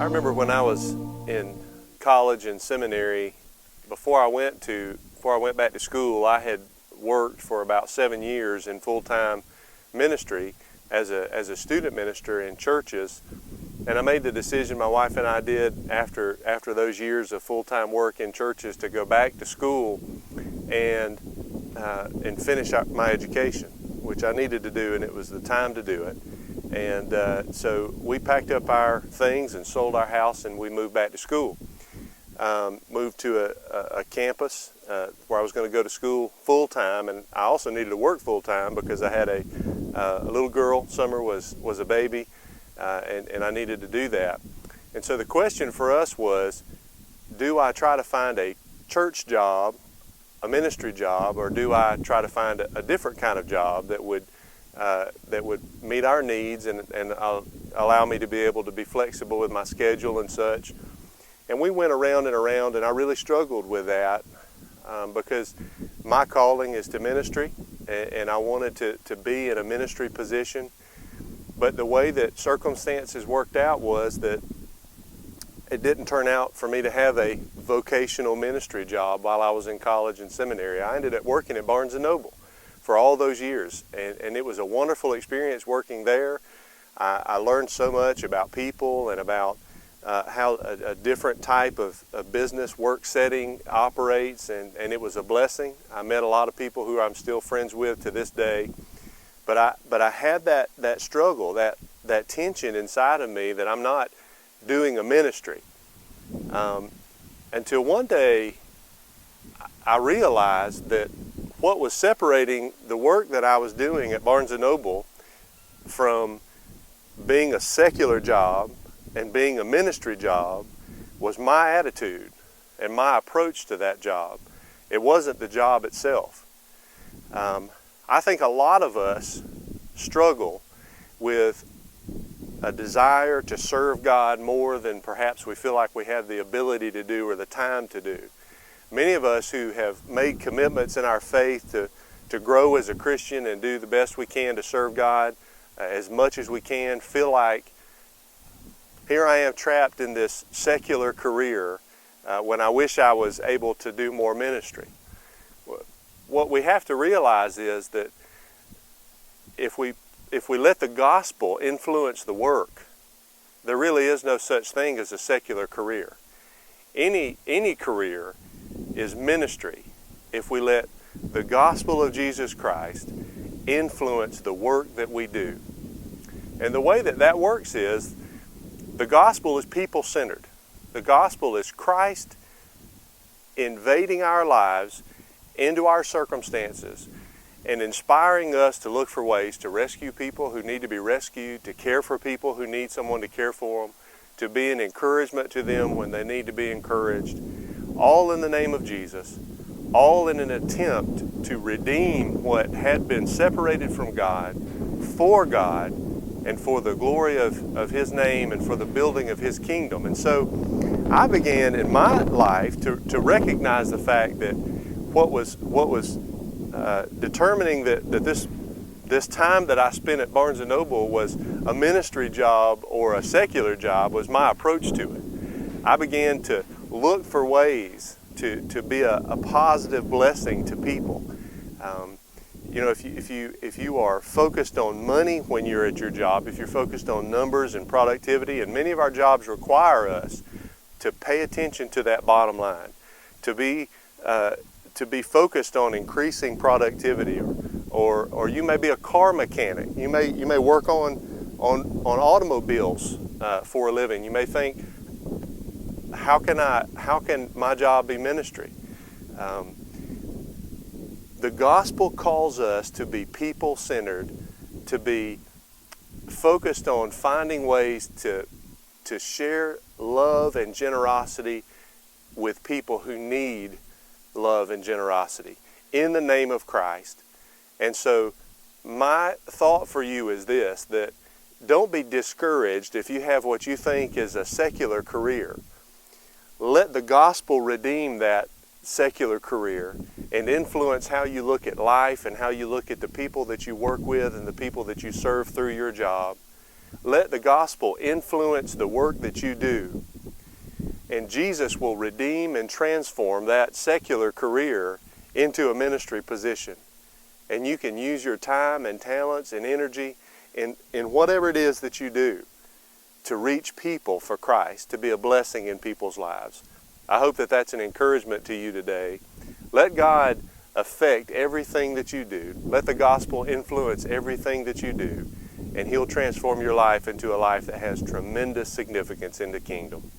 I remember when I was in college and seminary, before I went back to school, I had worked for about 7 years in full-time ministry as a student minister in churches. And I made the decision, my wife and I did, after those years of full-time work in churches, to go back to school and finish up my education, which I needed to do, and it was the time to do it. And so we packed up our things and sold our house, and we moved back to school. Moved to a campus where I was going to go to school full-time, and I also needed to work full-time because I had a little girl. Summer was a baby, and I needed to do that. And so the question for us was, do I try to find a church job, a ministry job, or do I try to find a different kind of job that would meet our needs and allow me to be able to be flexible with my schedule and such? And we went around and around, and I really struggled with that because my calling is to ministry, and I wanted to be in a ministry position. But the way that circumstances worked out was that it didn't turn out for me to have a vocational ministry job while I was in college and seminary. I ended up working at Barnes & Noble for all those years, and it was a wonderful experience working there. I learned so much about people and about how a different type of business work setting operates, and it was a blessing. I met a lot of people who I'm still friends with to this day, but I had that struggle, that tension inside of me that I'm not doing a ministry. Until one day I realized that what was separating the work that I was doing at Barnes & Noble from being a secular job and being a ministry job was my attitude and my approach to that job. It wasn't the job itself. I think a lot of us struggle with a desire to serve God more than perhaps we feel like we have the ability to do or the time to do. Many of us who have made commitments in our faith to grow as a Christian and do the best we can to serve God as much as we can feel like, here I am trapped in this secular career when I wish I was able to do more ministry. What we have to realize is that if we let the gospel influence the work, there really is no such thing as a secular career. Any career is ministry if we let the gospel of Jesus Christ influence the work that we do. And the way that works is, the gospel is people-centered. The gospel is Christ invading our lives into our circumstances and inspiring us to look for ways to rescue people who need to be rescued, to care for people who need someone to care for them, to be an encouragement to them when they need to be encouraged, all in the name of Jesus, all in an attempt to redeem what had been separated from God, and for the glory of His name and for the building of His kingdom. And so I began in my life to recognize the fact that what was determining that this time that I spent at Barnes & Noble was a ministry job or a secular job was my approach to it. I began to look for ways to be a positive blessing to people. If you are focused on money when you're at your job, if you're focused on numbers and productivity, and many of our jobs require us to pay attention to that bottom line, to be focused on increasing productivity, or you may be a car mechanic. You may work on automobiles for a living. You may think, how can my job be ministry? The gospel calls us to be people-centered, to be focused on finding ways to share love and generosity with people who need love and generosity in the name of Christ. And so my thought for you is this, that don't be discouraged if you have what you think is a secular career. Let the gospel redeem that secular career and influence how you look at life and how you look at the people that you work with and the people that you serve through your job, Let the gospel influence the work that you do. And Jesus will redeem and transform that secular career into a ministry position. And you can use your time and talents and energy in whatever it is that you do to reach people for Christ, to be a blessing in people's lives. I hope that that's an encouragement to you today. Let God affect everything that you do. Let the gospel influence everything that you do, and He'll transform your life into a life that has tremendous significance in the kingdom.